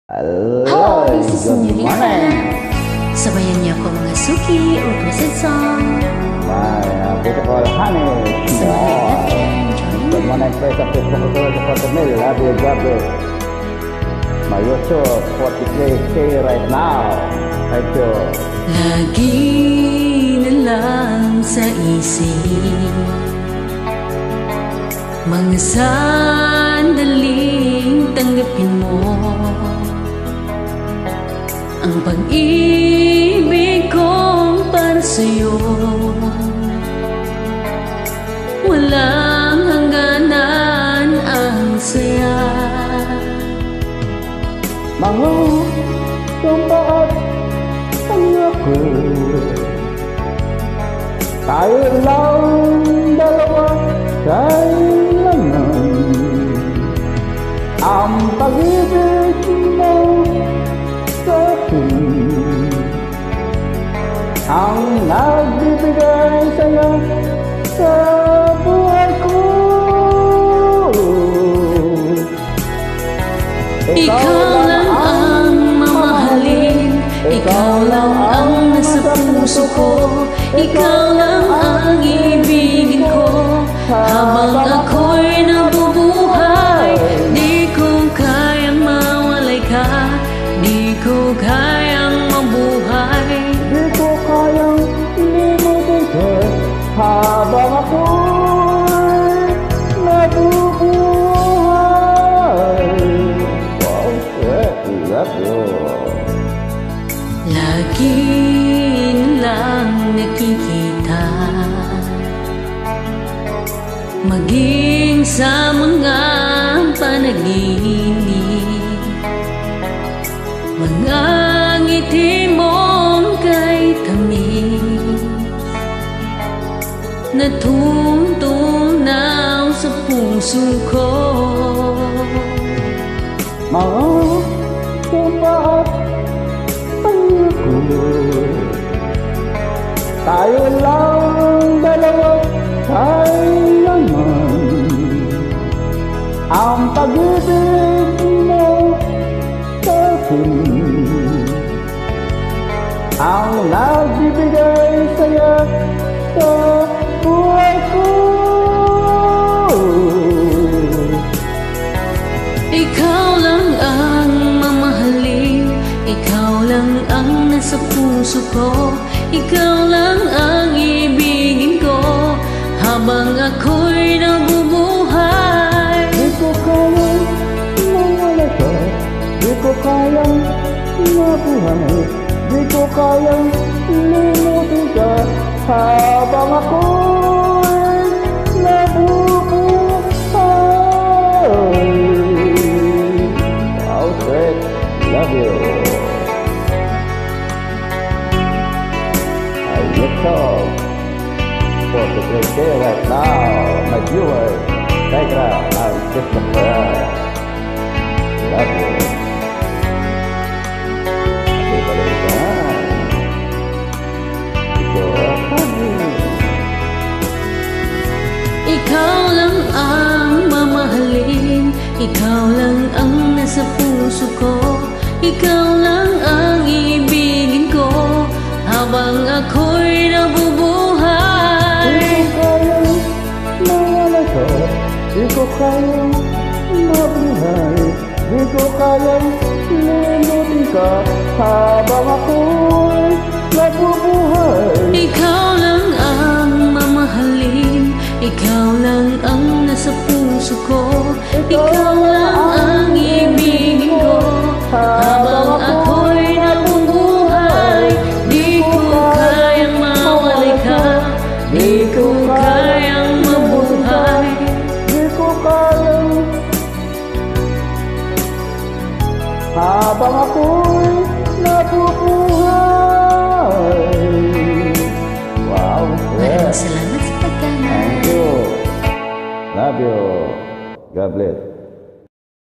Hello, this is good Nurita. morning. Sabayan niyo ako mga suki requested song. My beautiful honey. So, let's join. Good morning, praise of Facebook for the mill. Love you, God bless. My YouTube, 43K right now. Thank you. Lagi na lang sa isip mga sandaling tanggapin mo ang pag-ibig kong para sa'yo. Walang hangganan ang saya. Mga tumpaat pangako, tayo lang dalawa kailangan. Ang pag-ibig mo sa akin ang nagbibigay saya sa buhay ko. Ikaw lang ang mamahalin, ikaw lang ang nasa puso ko, ikaw lang ang ibigin ko habang ako'y nabubuhay. Di ko kayang mawalay ka, di ko kayang mabuhay. Di ko kayang limutin ka habang ako'y nabubuhay. Wow, sweet, love you. Lagi lang nakikita, maging sa mga panaginip, mga ngiti mong kay tamis na tuntunaw sa puso ko. Mga tumpaat pangako, tayo lang dalawa kailanman. Ang pag-ibig mo sa akin ang nagbibigay saya sa buhay ko. Ikaw lang ang mamahalin, ikaw lang ang nasa puso ko, ikaw lang ang ibigin ko habang ako'y nabubuhay. Di ko kayang mawala ka, di ko kayang mabuhay, di ko kayang limutin ka habang ako'y nabubuhay. Wow, sweet, love you. I look up for the great day right now, my viewers. Thank you, I'm Christopher. Love you. Happy Valentine. Ito, honey. Ikaw lang ang mamahalin, ikaw lang ang nasa puso ko, ikaw lang ang ibigin ko habang ako'y nabubuhay. Di ko kayang mabuhay, di ko kayang limutin ka habang ako'y nabubuhay. Ikaw lang ang mamahalin, ikaw lang ang nasa puso ko, ikaw lang ang ibigin ko habang ako'y nabubuhay. Di ko kayang mawalay ka, di ko kayang mabuhay. Di ko kayang habang ako'y nabubuhay. Wow, Maraming sweet. salamat sa pagkana. Thank you. Love you. God bless.